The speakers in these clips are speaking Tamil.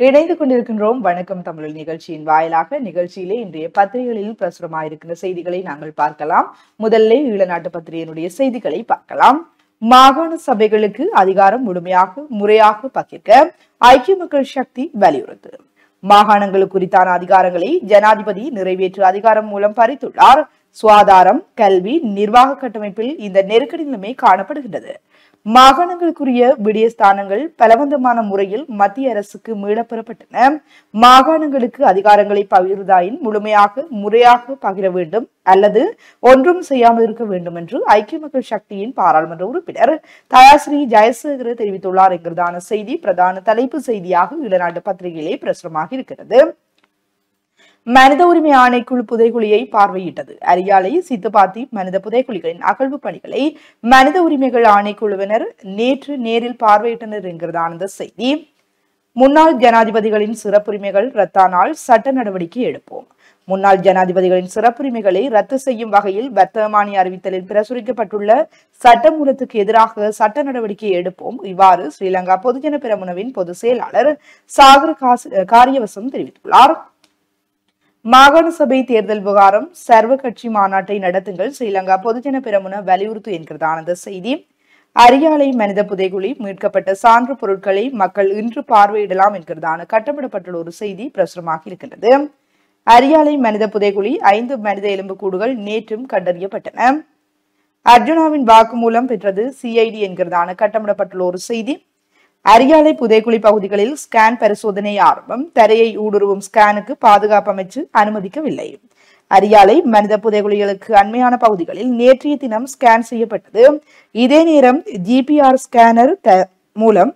இணைந்து கொண்டிருக்கின்றோம் வணக்கம் தமிழ் நிகழ்ச்சியின் வாயிலாக. நிகழ்ச்சியிலே இன்றைய பத்திரிகைகளில் பிரசுரமாயிருக்கின்ற செய்திகளை நாங்கள் பார்க்கலாம். முதல்ல ஈழநாட்டு பத்திரிகையினுடைய செய்திகளை பார்க்கலாம். மாகாண சபைகளுக்கு அதிகாரம் முறையாக பகிர்க்க ஐக்கிய மக்கள் சக்தி வலியுறுத்து. மாகாணங்கள் குறித்தான அதிகாரங்களை ஜனாதிபதி நிறைவேற்று அதிகாரம் மூலம் பறித்துள்ளார். சுகாதாரம், கல்வி, நிர்வாக கட்டமைப்பில் இந்த நெருக்கடி நிலைமை காணப்படுகின்றது. மாகாணங்களுக்குரிய விடயஸ்தானங்கள் பலவந்தமான முறையில் மத்திய அரசுக்கு மீளப்பெறப்பட்டன. மாகாணங்களுக்கு அதிகாரங்களை பகிர்வதாயின் முறையாக பகிர வேண்டும் அல்லது ஒன்றும் செய்யாமல் இருக்க வேண்டும் என்று ஐக்கிய மக்கள் சக்தியின் பாராளுமன்ற உறுப்பினர் தயாஸ்ரீ ஜெயசேகர தெரிவித்துள்ளார் என்கிறதான செய்தி பிரதான தலைப்பு செய்தியாக ஈழநாட்டு பத்திரிகையிலே பிரசுரமாக இருக்கிறது. மனித உரிமை ஆணைக்குழு புதைகுழியை பார்வையிட்டது. அரியாலை, சித்துப்பாத்தி மனித புதைகுழிகளின் அகழ்வு பணிகளை மனித உரிமைகள் ஆணைக்குழுவினர் நேற்று நேரில் பார்வையிட்டனர் என்கிறதான இந்த செய்தி. முன்னாள் ஜனாதிபதிகளின் சிறப்புரிமைகள் ரத்தானால் சட்ட நடவடிக்கை எடுப்போம். முன்னாள் ஜனாதிபதிகளின் சிறப்புரிமைகளை ரத்து செய்யும் வகையில் வர்த்தமானி அறிவித்தலில் பிரசுரிக்கப்பட்டுள்ள சட்டமூலத்துக்கு எதிராக சட்ட நடவடிக்கை எடுப்போம். இவ்வாறு ஸ்ரீலங்கா பொதுஜன பெரமுனவின் பொதுச் செயலாளர் சாகர காரியவசம் தெரிவித்துள்ளார். மாகாண சபை தேர்தல் விவகாரம் சர்வ கட்சி மாநாட்டை நடத்துங்கள், ஸ்ரீலங்கா பொதுஜன பெரமுன வலியுறுத்து என்கிறதான செய்தி. அரியாலை மனித புதைகுழி மீட்கப்பட்ட சான்று பொருட்களை மக்கள் இன்று பார்வையிடலாம் என்கிறதான கட்டப்படப்பட்டுள்ள ஒரு செய்தி பிரசுரமாக இருக்கின்றது. அரியாலை மனித புதைகுழி 5 மனித எலும்புக்கூடுகள் நேற்றும் கண்டறியப்பட்டன. அர்ஜுனாவின் வாக்குமூலம் பெற்றது சிஐடி என்கிறதான கட்டப்படப்பட்டுள்ள ஒரு செய்தி. அரியாலை புதைக்குழி பகுதிகளில் ஸ்கேன் பரிசோதனை ஆரம்பம். தரையை ஊடுருவும் ஸ்கேனுக்கு பாதுகாப்பு அமைச்சு அனுமதிக்கவில்லை. அரியாலை மனித புதைகுழிகளுக்கு அண்மையான பகுதிகளில் நேற்றைய தினம் ஸ்கேன் செய்யப்பட்டது. இதே நேரம் ஜிபிஆர் ஸ்கேனர் மூலம்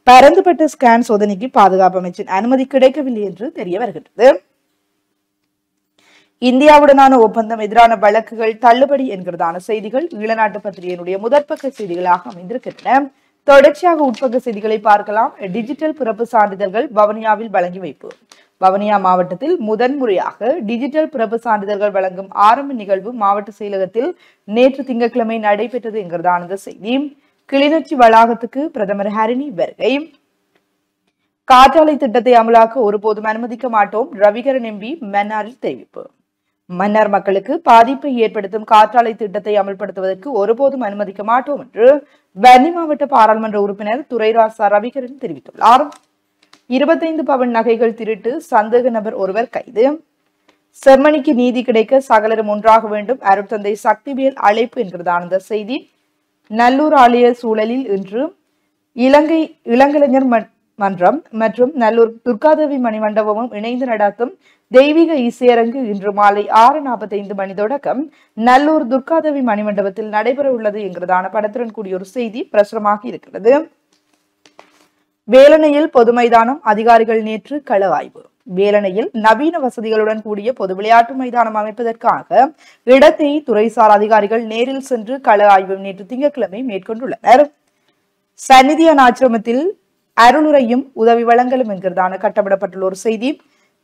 பரந்துபட்ட ஸ்கேன் சோதனைக்கு பாதுகாப்பு அமைச்சின் அனுமதி கிடைக்கவில்லை என்று தெரிய வருகின்றது. இந்தியாவுடனான ஒப்பந்தம் எதிரான வழக்குகள் தள்ளுபடி என்கிறதான செய்திகள் ஈழநாட்டு பத்திரிகையினுடைய முதற்பக்க செய்திகளாக அமைந்திருக்கின்றன. தொடர்ச்சியாக உட்பக்க செய்திகளை பார்க்கலாம். டிஜிட்டல் பிறப்பு சான்றிதழ்கள் வவுனியாவில் வழங்கி வைப்பு. வவுனியா மாவட்டத்தில் முதன்முறையாக டிஜிட்டல் பிறப்பு சான்றிதழ்கள் வழங்கும் ஆரம்ப நிகழ்வு மாவட்ட செயலகத்தில் நேற்று திங்கட்கிழமை நடைபெற்றது என்கிறதான செய்தி. கிளிநொச்சி வளாகத்துக்கு பிரதமர் ஹரிணி வருகை. காற்றாலை திட்டத்தை அமலாக்க ஒருபோதும் அனுமதிக்க மாட்டோம், ரவிகரன் எம்பி மன்னாரில் தெரிவிப்பு. மன்னார் மக்களுக்கு பாதிப்பை ஏற்படுத்தும் காற்றாலை திட்டத்தை அமல்படுத்துவதற்கு ஒருபோதும் அனுமதிக்க மாட்டோம் என்று வன்னி மாவட்ட பாராளுமன்ற உறுப்பினர் துரைராசா ரவிகரன் தெரிவித்துள்ளார். 25 பவன் நகைகள் திருட்டு சந்தேக நபர் ஒருவர் கைது. செம்மணிக்கு நீதி கிடைக்க சகலரும் ஒன்றாக வேண்டும், அருட்தந்தை சக்திவேல் அழைப்பு என்கிறதான செய்தி. நல்லூர் ஆலய சூழலில் இன்று இலங்கை இளங்கலைஞர் மன்றம் மற்றும் நல்லூர் துர்காதேவி மணிமண்டபமும் இணைந்து நடத்தும் தெய்வீக இசையரங்கு இன்று மாலை 6:45 மணி தொடக்கம் நல்லூர் துர்காதேவி மணிமண்டபத்தில் நடைபெற உள்ளது என்கிறதான படத்துடன் கூடிய ஒரு செய்தி பிரசுரமாக இருக்கிறது. வேலணையில் பொது மைதானம் அதிகாரிகள் நேற்று கள ஆய்வு. வேலணையில் நவீன வசதிகளுடன் கூடிய பொது விளையாட்டு மைதானம் அமைப்பதற்காக இடத்தை துறைசார் அதிகாரிகள் நேரில் சென்று கள ஆய்வு நேற்று திங்கட்கிழமை மேற்கொண்டுள்ளனர். சந்நிதியான் ஆசிரமத்தில் அருளுரையும் உதவி வழங்கலும் என்கிறதான கட்டப்படப்பட்டுள்ள ஒரு செய்தி.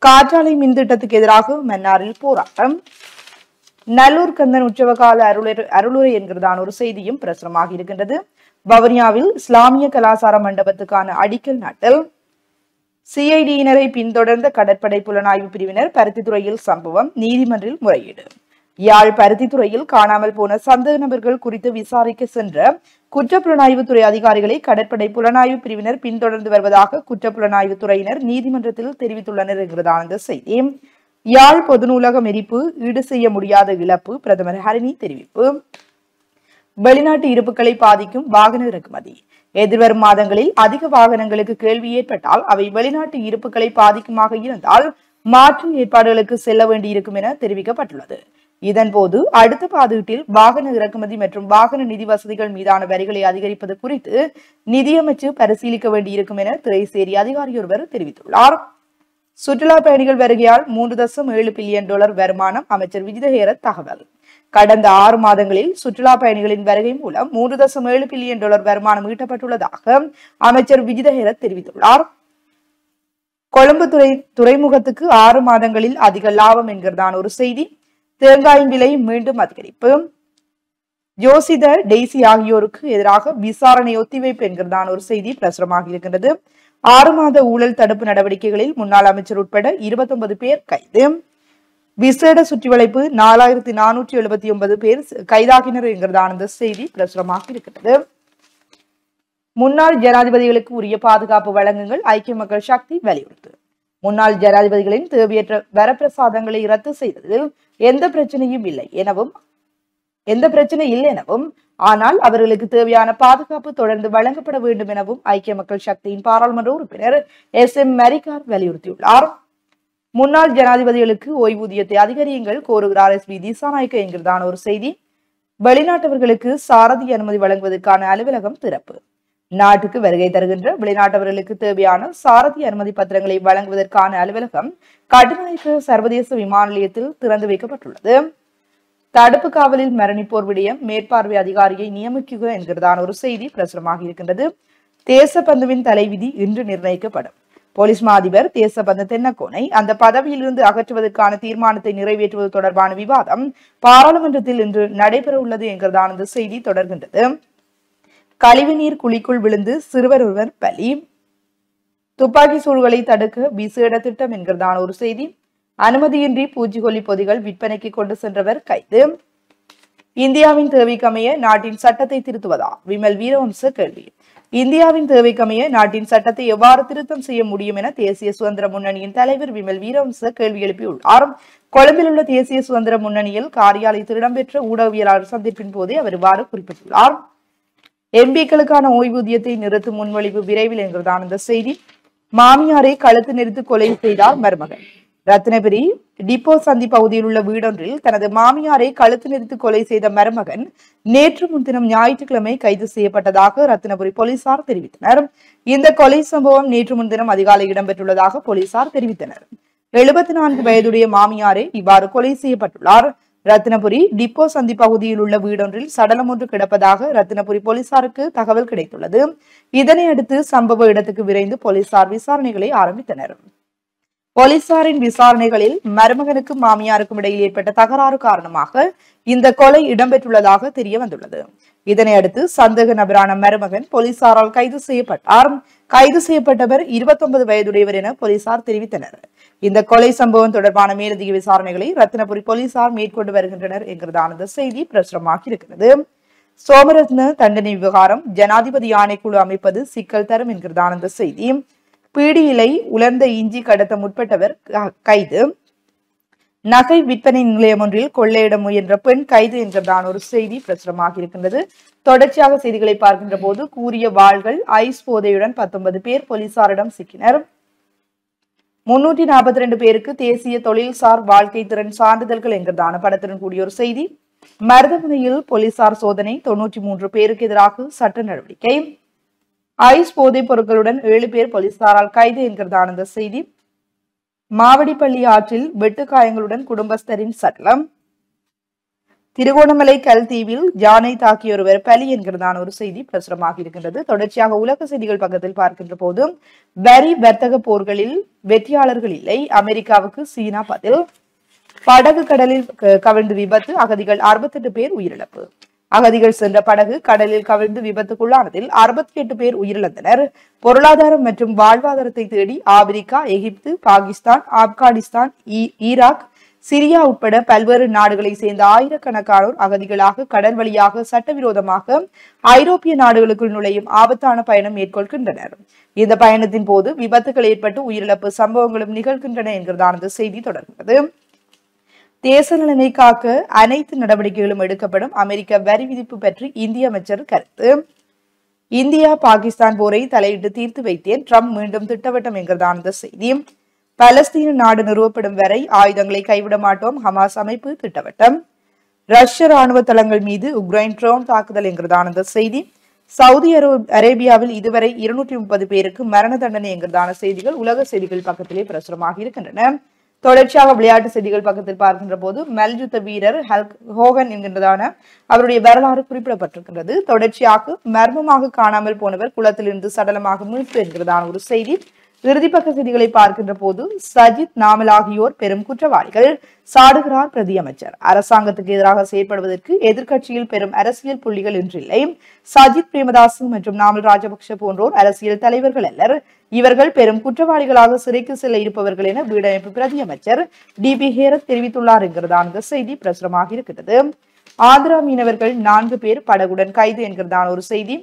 காற்றாலை மின் திட்டத்துக்கு எதிராக மன்னாரில் போராட்டம். நல்லூர் கந்தன் உற்சவகால அருளுரை என்கிறதான ஒரு செய்தியும் பிரசுரமாக இருக்கின்றது. வவுனியாவில் இஸ்லாமிய கலாசார மண்டபத்துக்கான அடிக்கல் நாட்டல். சிஐடியினரை பின்தொடர்ந்த கடற்படை புலனாய்வு பிரிவினர் பருத்தித்துறையில் சம்பவம், நீதிமன்றில் முறையீடு. யாழ் பருத்தித்துறையில் காணாமல் போன சந்தேக நபர்கள் குறித்து விசாரிக்க சென்ற குற்றப்புலனாய்வு துறை அதிகாரிகளை கடற்படை புலனாய்வு பிரிவினர் பின்தொடர்ந்து வருவதாக குற்றப்புலனாய்வு துறையினர் நீதிமன்றத்தில் தெரிவித்துள்ளனர் என்கிறதான செய்தி. யாழ் பொது நூலகம் எரிப்பு ஈடு செய்ய முடியாத இழப்பு, பிரதமர் ஹரிணி தெரிவிப்பு. வெளிநாட்டு இருப்புகளை பாதிக்கும் வாகன இறக்குமதி. எதிர்வரும் மாதங்களில் அதிக வாகனங்களுக்கு கேள்வி ஏற்பட்டால் அவை வெளிநாட்டு இருப்புகளை பாதிக்குமாக இருந்தால் மாற்று ஏற்பாடுகளுக்கு செல்ல வேண்டியிருக்கும் என தெரிவிக்கப்பட்டுள்ளது. இதன்போது அடுத்த பாதீட்டில் வாகன இறக்குமதி மற்றும் வாகன நிதி வசதிகள் மீதான வரிகளை அதிகரிப்பது குறித்து நிதியமைச்சு பரிசீலிக்க வேண்டியிருக்கும் என திரைசேரி அதிகாரி ஒருவர் தெரிவித்துள்ளார். சுற்றுலா பயணிகள் வருகையால் $3.7 பில்லியன் வருமானம், அமைச்சர் விஜிதஹேர தகவல். கடந்த 6 மாதங்களில் சுற்றுலா பயணிகளின் வருகை மூலம் $3.7 பில்லியன் வருமானம் ஈட்டப்பட்டுள்ளதாக அமைச்சர் விஜிதஹேர தெரிவித்துள்ளார். கொழும்பு துறைமுகத்துக்கு 6 மாதங்களில் அதிக லாபம் என்கிறதான ஒரு செய்தி. தேங்காயின் விலை மீண்டும் அதிகரிப்பு. ஜோசித டெய்சி ஆகியோருக்கு எதிராக விசாரணை ஒத்திவைப்பு என்கிறதான ஒரு செய்தி பிரசுரமாக இருக்கின்றது. 6 மாத ஊழல் தடுப்பு நடவடிக்கைகளில் முன்னாள் அமைச்சர் உட்பட 29 பேர் கைது. விசேட சுற்றிவளைப்பு 4479 பேர் கைதாகினர் என்கிறதான இந்த செய்தி பிரசுரமாக இருக்கிறது. முன்னாள் ஜனாதிபதிகளுக்கு உரிய பாதுகாப்பு வழங்குங்கள், ஐக்கிய மக்கள் சக்தி வலியுறுத்து. முன்னாள் ஜனாதிபதிகளின் தேவையற்ற வரப்பிரசாதங்களை ரத்து செய்ததில் எந்த பிரச்சனையும் இல்லை எனவும் ஆனால் அவர்களுக்கு தேவையான பாதுகாப்பு தொடர்ந்து வழங்கப்பட வேண்டும் எனவும் ஐக்கிய மக்கள் சக்தியின் பாராளுமன்ற உறுப்பினர் SM மரிக்கார் வலியுறுத்தியுள்ளார். முன்னாள் ஜனாதிபதிகளுக்கு ஓய்வூதியத்தை அதிகரியுங்கள் கோருகிறார் SV திசாநாயக்க என்கிறதான ஒரு செய்தி. வெளிநாட்டவர்களுக்கு சாரதி அனுமதி வழங்குவதற்கான அலுவலகம் திறப்பு. நாட்டுக்கு வருகை தருகின்ற வெளிநாட்டவர்களுக்கு தேவையான சாரதி அனுமதி பத்திரங்களை வழங்குவதற்கான அலுவலகம் கட்டுநாயக்க சர்வதேச விமான நிலையத்தில் திறந்து வைக்கப்பட்டுள்ளது. தடுப்பு காவலில் மரணிப்போர் விடயம் மேற்பார்வை அதிகாரியை நியமிக்குக என்கிறதான ஒரு செய்தி பிரசுரமாக இருக்கின்றது. தேசபந்துவின் தலைவிதி இன்று நிர்ணயிக்கப்படும். போலீஸ் மா அதிபர் தேசபந்து தென்னக்கோனை அந்த பதவியிலிருந்து அகற்றுவதற்கான தீர்மானத்தை நிறைவேற்றுவது தொடர்பான விவாதம் பாராளுமன்றத்தில் இன்று நடைபெற உள்ளது என்கிறதான இந்த செய்தி தொடர்கின்றது. கழிவுநீர் குழிக்குள் விழுந்து சிறுவர் ஒருவர் பலி. துப்பாக்கி சூடுகளை தடுக்க விசேட திட்டம் என்கிறதான ஒரு செய்தி. அனுமதியின்றி பூச்சிக்கொல்லி பொதிகள் விற்பனைக்கு கொண்டு சென்றவர் கைது. இந்தியாவின் தேவைக்கமைய நாட்டின் சட்டத்தை திருத்துவதா? விமல் வீரவம்ச கேள்வி. இந்தியாவின் தேவைக்கமைய நாட்டின் சட்டத்தை எவ்வாறு திருத்தம் செய்ய முடியும் என தேசிய சுதந்திர முன்னணியின் தலைவர் விமல் வீரவம்ச கேள்வி எழுப்பியுள்ளார். கொழும்பில் உள்ள தேசிய சுதந்திர முன்னணியில் காரியாலயத்தில் இடம்பெற்ற ஊடகவியலாளர் சந்திப்பின் போதே அவர் இவ்வாறு குறிப்பிட்டுள்ளார். எம்பிக்களுக்கான ஓய்வூதியத்தை நிறுத்தும் முன்வழிவு விரைவில் என்கிறதான இந்த செய்தி. மாமியாரை கழுத்து நெரித்து கொலை செய்தார் மருமகன். ரத்னபுரி டிப்போ சந்தி பகுதியில் உள்ள வீடொன்றில் தனது மாமியாரை கழுத்து நெரித்து கொலை செய்த மருமகன் நேற்று முன்தினம் ஞாயிற்றுக்கிழமை கைது செய்யப்பட்டதாக ரத்னபுரி போலீசார் தெரிவித்தனர். இந்த கொலை சம்பவம் நேற்று முன்தினம் அதிகாலை இடம்பெற்றுள்ளதாக போலீசார் தெரிவித்தனர். 74 வயதுடைய மாமியாரே இவ்வாறு கொலை செய்யப்பட்டுள்ளார். ரத்னபுரி டிப்போ சந்தி பகுதியில் உள்ள வீடொன்றில் சடலம் ஒன்று கிடப்பதாக ரத்னபுரி போலீசாருக்கு தகவல் கிடைத்துள்ளது. இதனை அடுத்து சம்பவ இடத்துக்கு விரைந்து போலீசார் விசாரணைகளை ஆரம்பித்தனர். போலீசாரின் விசாரணைகளில் மருமகனுக்கும் மாமியாருக்கும் இடையில் ஏற்பட்ட தகராறு காரணமாக இந்த கொலை இடம்பெற்றுள்ளதாக தெரிய வந்துள்ளது. இதனை அடுத்து சந்தேக நபரான மருமகன் போலீசாரால் கைது செய்யப்பட்டார். கைது செய்யப்பட்டவர் 29 வயதுடையவர் என போலீசார் தெரிவித்தனர். இந்த கொலை சம்பவம் தொடர்பான மேலதிக விசாரணைகளை ரத்னபுரி போலீசார் மேற்கொண்டு வருகின்றனர் என்கிறதான செய்தி பிரசுரமாக இருக்கிறது. சோமரத்ன தண்டனை விவகாரம் ஜனாதிபதி ஆணைக்குழு அமைப்பது சிக்கல் தரும் என்கிறதான செய்தி. பீடியிலை உலர்ந்த இஞ்சி கடத்த முற்பட்டவர் கைது. நகை விற்பனை நிலையம் ஒன்றில் கொள்ளையிட முயன்ற பெண் கைது என்கிறதான ஒரு செய்தி பிரசுரமாக இருக்கின்றது. தொடர்ச்சியாக செய்திகளை பார்க்கின்ற போது கூறிய வாள்கள் ஐஸ் போதையுடன் 19 பேர் போலீசாரிடம் சிக்கினர். 342 பேருக்கு தேசிய தொழில்சார் வாழ்க்கை திறன் சான்றிதழ்கள் என்கிறதான படத்துடன் கூடிய ஒரு செய்தி. மருதமுனையில் போலீசார் சோதனை 93 பேருக்கு எதிராக சட்ட நடவடிக்கை. ஐஸ் போதைப் பொருட்களுடன் 7 பேர் போலீசாரால் கைது என்கிறதான செய்தி. மாவடிப்பள்ளி ஆற்றில் வெட்டுக்காயங்களுடன் குடும்பஸ்தரின் சடலம். திருகோணமலை கல்தீவில் யானை தாக்கிய ஒருவர் பலி என்கிறதான ஒரு செய்தி பிரசுரமாக இருக்கின்றது. தொடர்ச்சியாக உலக செய்திகள் பக்கத்தில் பார்க்கின்ற போது வரி வர்த்தக போர்களில் வெற்றியாளர்கள் இல்லை, அமெரிக்காவுக்கு சீனா பதில். படகு கடலில் கவிழ்ந்து விபத்து, அகதிகள் 68 பேர் உயிரிழப்பு. அகதிகள் சென்ற படகு கடலில் கவிழ்ந்து விபத்துக்குள்ளானதில் 68 பேர் உயிரிழந்தனர். பொருளாதாரம் மற்றும் வாழ்வாதாரத்தை தேடி ஆப்பிரிக்கா, எகிப்து, பாகிஸ்தான், ஆப்கானிஸ்தான், ஈராக், சிரியா உட்பட பல்வேறு நாடுகளை சேர்ந்த ஆயிரக்கணக்கானோர் அகதிகளாக கடல் வழியாக சட்டவிரோதமாக ஐரோப்பிய நாடுகளுக்குள் நுழையும் ஆபத்தான பயணம் மேற்கொள்கின்றனர். இந்த பயணத்தின் போது விபத்துகள் ஏற்பட்டு உயிரிழப்பு சம்பவங்களும் நிகழ்கின்றன என்கிறதான செய்தி தொடர்கிறது. தேச நலனை காக்க அனைத்து நடவடிக்கைகளும் எடுக்கப்படும், அமெரிக்க வரி விதிப்பு பற்றி இந்திய அமைச்சர் கருத்து. இந்தியா பாகிஸ்தான் போரை தலையிட்டு தீர்த்து வைத்தேன், ட்ரம்ப் மீண்டும் திட்டவட்டம் என்கிறதான செய்தி. பலஸ்தீன நாடு நிறுவப்படும் வரை ஆயுதங்களை கைவிட மாட்டோம், ஹமாஸ் அமைப்பு திட்டவட்டம். ரஷ்ய ராணுவ தளங்கள் மீது உக்ரைன் ட்ரோன் தாக்குதல் என்கிறதான செய்தி. சவுதி அரேபியாவில் இதுவரை 230 பேருக்கு மரண தண்டனை என்கிறதான செய்திகள் உலக செய்திகள் பக்கத்திலே பிரசுரமாக இருக்கின்றன. தொடர்ச்சியாக விளையாட்டு செய்திகள் பக்கத்தில் பார்க்கின்ற போது மல்யுத்த வீரர் ஹல்க் ஹோகன் என்கின்றதான அவருடைய வரலாறு குறிப்பிடப்பட்டிருக்கின்றது. தொடர்ச்சியாக மர்மமாக காணாமல் போனவர் குளத்திலிருந்து சடலமாக மீட்பு என்கிறதான ஒரு செய்தி. இறுதிப்பக்க செய்திகளை பார்க்கின்ற போது சஜித் நாமல் ஆகியோர் பெரும் குற்றவாளிகள் சாடுகிறார் பிரதி அமைச்சர். அரசாங்கத்துக்கு எதிராக செயற்படுவதற்கு எதிர்க்கட்சியில் பெரும் அரசியல் புள்ளிகள் இன்றில்லை. சஜித் பிரேமதாசு மற்றும் நாமல் ராஜபக்ஷ போன்றோர் அரசியல் தலைவர்கள் அல்லர். இவர்கள் பெரும் குற்றவாளிகளாக சிறைக்கு செல்ல இருப்பவர்கள் என வீடமைப்பு பிரதி அமைச்சர் DB ஹேரத் தெரிவித்துள்ளார் என்கிறதான இந்த செய்தி பிரசுரமாக இருக்கிறது. ஆந்திரா மீனவர்கள் 4 பேர் படகுடன் கைது என்கிறதான ஒரு செய்தி.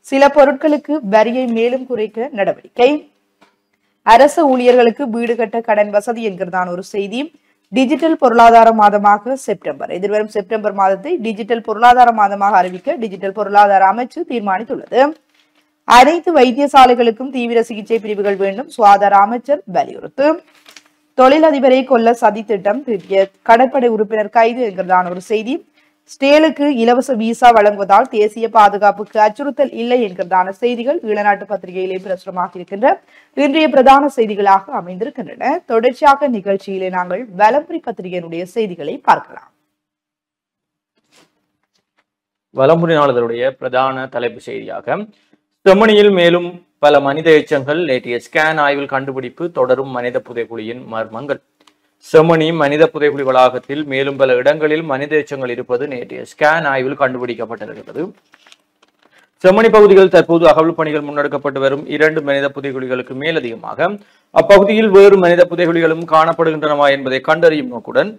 சில பொருட்களுக்கு வரியை மேலும் குறைக்க நடவடிக்கை. அரசு ஊழியர்களுக்கு வீடு கட்ட கடன் வசதி என்கிறதான ஒரு செய்தி. டிஜிட்டல் பொருளாதார மாதமாக செப்டம்பர், எதிர்வரும் செப்டம்பர் மாதத்தை டிஜிட்டல் பொருளாதார மாதமாக அறிவிக்க டிஜிட்டல் பொருளாதார அமைச்சு தீர்மானித்துள்ளது. அனைத்து வைத்தியசாலைகளுக்கும் தீவிர சிகிச்சை பிரிவுகள் வேண்டும், சுகாதார அமைச்சர் வலியுறுத்து. தொழிலதிபரை கொல்ல சதி திட்டம் தீட்டிய கடற்படை உறுப்பினர் கைது என்கிறதான ஒரு செய்தி. ஸ்டேலுக்கு இலவச விசா வழங்குவதால் தேசிய பாதுகாப்புக்கு அச்சுறுத்தல் இல்லை என்கிறதான செய்திகள் ஈழநாட்டு பத்திரிகையிலே பிரசுரமாக இருக்கின்ற இன்றைய பிரதான செய்திகளாக அமைந்திருக்கின்றன. தொடர்ச்சியாக நிகழ்ச்சியிலே நாங்கள் வலம்புரி பத்திரிகையினுடைய செய்திகளை பார்க்கலாம். வலம்புரி நாளிதழுடைய பிரதான தலைப்பு செய்தியாக செம்மணியில் மேலும் பல மனித எச்சங்கள், நேற்றைய ஸ்கேன் ஆய்வில் கண்டுபிடிப்பு, தொடரும் மனித புதைகுழியின் மர்மங்கள். செம்மணி மனித புதைகுழி வளாகத்தில் மேலும் பல இடங்களில் மனித எச்சங்கள் இருப்பது நேற்றைய ஸ்கேன் ஆய்வில் கண்டுபிடிக்கப்பட்டிருக்கிறது. செம்மணி பகுதியில் தற்போது அகழ்வு பணிகள் முன்னெடுக்கப்பட்டு வரும் 2 மனித புதைகுழிகளுக்கு மேலதிகமாக அப்பகுதியில் வேறு மனித புதைகுழிகளும் காணப்படுகின்றனவா என்பதை கண்டறியும் நோக்குடன்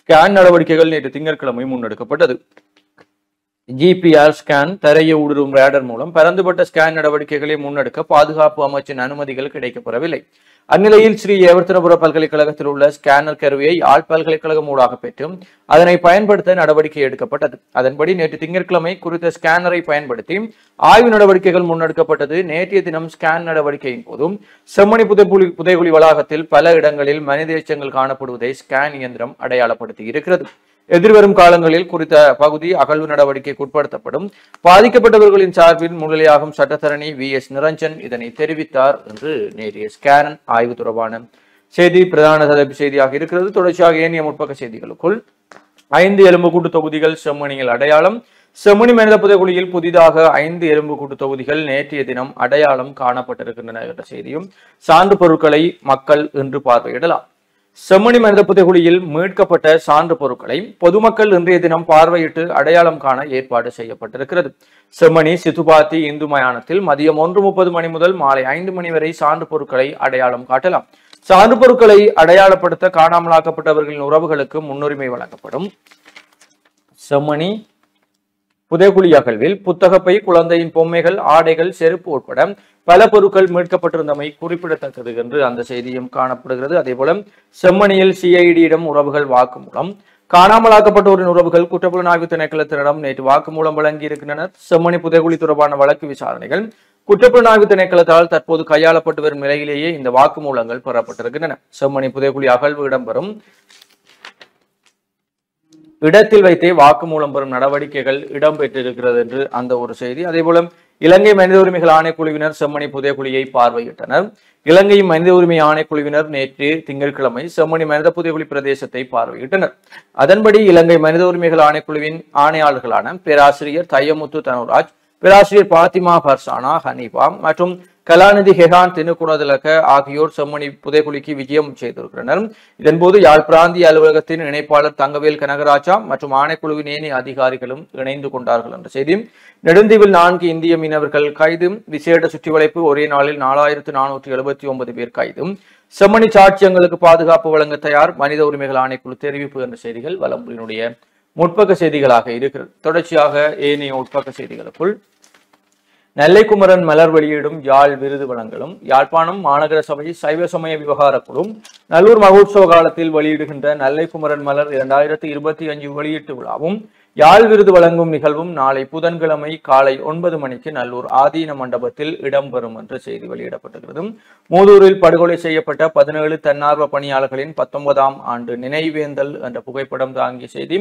ஸ்கேன் நடவடிக்கைகள் நேற்று திங்கட்கிழமை முன்னெடுக்கப்பட்டது. GPR ஸ்கேன், தரையை ஊடுருவும் ரேடர் மூலம் பரந்துபட்ட ஸ்கேன் நடவடிக்கைகளை முன்னெடுக்க பாதுகாப்பு அமைச்சின் அனுமதிகள் கிடைக்கப்பெறவில்லை. அந்நிலையில் ஸ்ரீ ஏவர்த்தனபுர பல்கலைக்கழகத்தில் உள்ள ஸ்கேனர் கருவியை யாழ் பல்கலைக்கழகம் ஊடாக பெற்று அதனை பயன்படுத்த நடவடிக்கை எடுக்கப்பட்டது. அதன்படி நேற்று திங்கட்கிழமை குறித்த ஸ்கேனரை பயன்படுத்தி ஆய்வு நடவடிக்கைகள் முன்னெடுக்கப்பட்டது. நேற்றைய தினம் ஸ்கேன் நடவடிக்கையின் போதும் செம்மணி புதைகுழி வளாகத்தில் பல இடங்களில் மனித எச்சங்கள் காணப்படுவதை ஸ்கேன் இயந்திரம் அடையாளப்படுத்தி இருக்கிறது. எதிர்வரும் காலங்களில் குறித்த பகுதி அகழ்வு நடவடிக்கைக்கு உட்படுத்தப்படும். பாதிக்கப்பட்டவர்களின் சார்பில் முன்னிலையாகும் சட்டத்தரணி VS நிரஞ்சன் இதனை தெரிவித்தார் என்று நேற்றைய ஸ்கேன் ஆய்வு தொடர்பான செய்தி பிரதான தலைப்பு செய்தியாக இருக்கிறது. தொடர்ச்சியாக ஏனைய முற்பக்க செய்திகளுக்குள் 5 எலும்புக்கூட்டு தொகுதிகள் செம்மணியில் அடையாளம். செம்மணி மனித புதைகுழியில் புதிதாக 5 எலும்புக்கூட்டு தொகுதிகள் நேற்றைய தினம் அடையாளம் காணப்பட்டிருக்கின்றன என்ற செய்தியும், சான்று பொருட்களை மக்கள் இன்று பார்வையிடலாம். செம்மணி மனித புதைகுழியில் மீட்கப்பட்ட சான்று பொருட்களை பொதுமக்கள் இன்றைய தினம் பார்வையிட்டு அடையாளம் காண ஏற்பாடு செய்யப்பட்டிருக்கிறது. செம்மணி சித்துபாத்தி இந்து மயானத்தில் மதியம் 1:30 மணி முதல் மாலை 5 மணி வரை சான்று பொருட்களை அடையாளம் காட்டலாம். சான்று பொருட்களை அடையாளப்படுத்த காணாமலாக்கப்பட்டவர்களின் உறவுகளுக்கு முன்னுரிமை வழங்கப்படும். செம்மணி புதைகுழி அகழ்வில் புத்தகப்பை, குழந்தையின் பொம்மைகள், ஆடைகள், செருப்பு உட்பட பல பொருட்கள் மீட்கப்பட்டிருந்தமை குறிப்பிடத்தக்கது என்று அந்த செய்தியும் காணப்படுகிறது. அதேபோல செம்மணியில் CID-இடம் உறவுகள் வாக்குமூலம். காணாமலாக்கப்பட்டோரின் உறவுகள் குற்றப்புலனாய்வு திணைக்களத்தினரிடம் நேற்று வாக்குமூலம் வழங்கி இருக்கின்றனர். செம்மணி புதைகுழி தொடர்பான வழக்கு விசாரணைகள் குற்றப்புலனாய்வு திணைக்களத்தால் தற்போது கையாளப்பட்டு வரும் நிலையிலேயே இந்த வாக்குமூலங்கள் பெறப்பட்டிருக்கின்றன. செம்மணி புதைகுழி அகழ்வு இடம்பெறும் இடத்தில் வைத்தே வாக்குமூலம் பெறும் நடவடிக்கைகள் இடம்பெற்றிருக்கிறது என்று அந்த ஒரு செய்தி. அதேபோல இலங்கை மனித உரிமைகள் ஆணைக்குழுவினர் செம்மணி புதைகுழியை பார்வையிட்டனர். இலங்கை மனித உரிமை ஆணைக்குழுவினர் நேற்று திங்கட்கிழமை செம்மணி மனித புதைகுழி பிரதேசத்தை பார்வையிட்டனர். அதன்படி இலங்கை மனித உரிமைகள் ஆணைக்குழுவின் ஆணையாளர்களான பேராசிரியர் தையமுத்து தனுராஜ், பேராசிரியர் பாத்திமா பர்சானா ஹனீபா மற்றும் கலாநிதி ஹெகான் தினுகுணதிலக ஆகியோர் செம்மணி புதைகுழிக்கு விஜயம் செய்திருக்கின்றனர். இதன்போது யாழ் பிராந்திய அலுவலகத்தின் இணைப்பாளர் தங்கவேல் கனகராஜா மற்றும் ஆணைக்குழுவின் ஏனைய அதிகாரிகளும் இணைந்து கொண்டார்கள் என்ற செய்தி. நெடுந்தீவில் 4 இந்திய மீனவர்கள் கைது. விசேட சுற்றிவளைப்பு, ஒரே நாளில் 4479 பேர் கைது. செம்மணி சாட்சியங்களுக்கு பாதுகாப்பு வழங்க தயார், மனித உரிமைகள் ஆணைக்குழு தெரிவிப்பு என்ற செய்திகள் வலம்புரியினுடைய முற்பக்க செய்திகளாக இருக்கிறது. தொடர்ச்சியாக ஏனைய உட்பக்க செய்திகளுக்குள் நெல்லைக்குமரன் மலர் வெளியிடும் யாழ் விருது வழங்கலும். யாழ்ப்பாணம் மாநகர சபை சைவ சமய விவகார குழு நல்லூர் மகோற்சவ காலத்தில் வெளியிடுகின்ற நெல்லைக்குமரன் மலர் 2025 வெளியீட்டு விழாவும் யாழ் விருது வழங்கும் நிகழ்வும் நாளை புதன்கிழமை காலை 9 மணிக்கு நல்லூர் ஆதீன மண்டபத்தில் இடம்பெறும் என்ற செய்தி வெளியிடப்பட்டிருக்கிறது. மூதூரில் படுகொலை செய்யப்பட்ட 17 தன்னார்வ பணியாளர்களின் 19ஆம் ஆண்டு நினைவேந்தல் என்ற புகைப்படம் தாங்கிய செய்தி.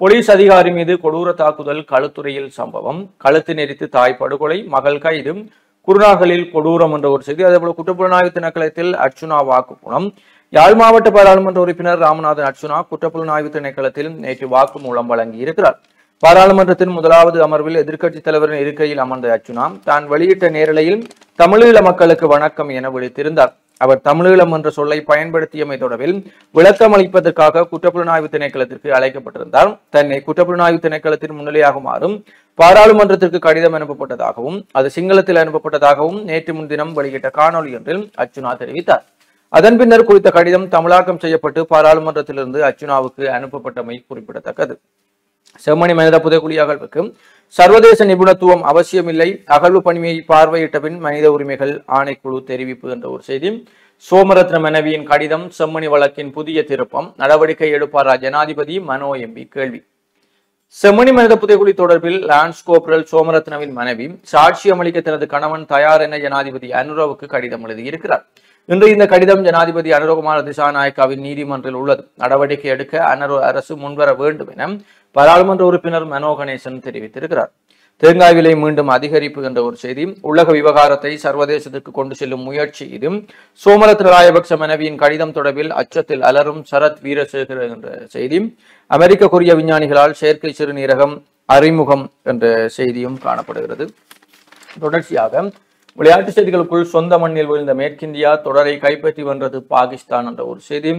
போலீஸ் அதிகாரி மீது கொடூர தாக்குதல், களுத்துறையில் சம்பவம், கழுத்து நெரித்து தாய் படுகொலை, மகள் கைது, குருநாகலில் கொடூரம் என்ற ஒரு செய்தி. அதேபோல குற்றப்புலனாய்வு திணைக்களத்தில் அர்ச்சுனா வாக்குமூலம். யாழ் மாவட்ட பாராளுமன்ற உறுப்பினர் ராமநாதன் அர்ச்சுனா குற்றப்புலனாய்வு திணைக்களத்தில் நேற்று வாக்குமூலம் வழங்கி இருக்கிறார். பாராளுமன்றத்தின் முதலாவது அமர்வில் எதிர்க்கட்சித் தலைவரின் இருக்கையில் அமர்ந்த அர்ச்சுனா தான் வெளியிட்ட நேரலையில் தமிழீழ மக்களுக்கு வணக்கம் என விழித்திருந்தார். அவர் தமிழீழம் என்ற சொல்லை பயன்படுத்தியமை தொடர்பில் விளக்கம் அளிப்பதற்காக குற்றப்புலனாய்வு திணைக்களத்திற்கு அழைக்கப்பட்டிருந்தார். தன்னை குற்றப்புலனாய்வு திணைக்களத்தின் முன்னிலையாகுமாறும் பாராளுமன்றத்திற்கு கடிதம் அனுப்பப்பட்டதாகவும் அது சிங்களத்தில் அனுப்பப்பட்டதாகவும் நேற்று முன்தினம் வெளியிட்ட காணொலி ஒன்றில் அர்ச்சுனா தெரிவித்தார். அதன் பின்னர் குறித்த கடிதம் தமிழாக்கம் செய்யப்பட்டு பாராளுமன்றத்திலிருந்து அர்ச்சுனாவுக்கு அனுப்பப்பட்டமை குறிப்பிடத்தக்கது. செம்மணி மனித புதைக்குழி அகழ்வுக்கு சர்வதேச நிபுணத்துவம் அவசியமில்லை, அகழ்வு பணியை பார்வையிட்ட பின் மனித உரிமைகள் ஆணைக்குழு தெரிவிப்பு என்ற ஒரு செய்தி. சோமரத்ன மனைவியின் கடிதம் செம்மணி வழக்கின் புதிய திருப்பம், நடவடிக்கை எடுப்பாரா ஜனாதிபதி, மனோ எம்பி கேள்வி. செம்மணி மனித புதைக்குழி தொடர்பில் லான்ஸ் கோப்ரல் சோமரத்னவின் மனைவி சாட்சியம் அளிக்க தனது கணவன் தயார் என ஜனாதிபதி அனுரவுக்கு கடிதம் எழுதியிருக்கிறார். இன்று இந்த கடிதம் ஜனாதிபதி அனுரகுமார திசாநாயக்காவின் நீதிமன்றில் உள்ளது. நடவடிக்கை எடுக்க அனுர அரசு முன்வர வேண்டும் என பாராளுமன்ற உறுப்பினர் மனோ கணேசன் தெரிவித்திருக்கிறார். தேங்காய் விலை மீண்டும் அதிகரிப்பு என்ற ஒரு செய்தி. உலக விவகாரத்தை சர்வதேசத்திற்கு கொண்டு செல்லும் முயற்சி இது. சோமரத்ன ராயபக்ச மனைவியின் கடிதம் தொடர்பில் அச்சத்தில் அலரும் சரத் வீரசேகர என்ற செய்தி. அமெரிக்க கொரிய விஞ்ஞானிகளால் செயற்கை சிறுநீரகம் அறிமுகம் என்ற செய்தியும் காணப்படுகிறது. தொடர்ச்சியாக விளையாட்டு செய்திகளுக்குள் சொந்த மண்ணில் விழுந்த மேற்கிந்தியா தொடரை கைப்பற்றி வென்றது பாகிஸ்தான் என்ற ஒரு செய்தி.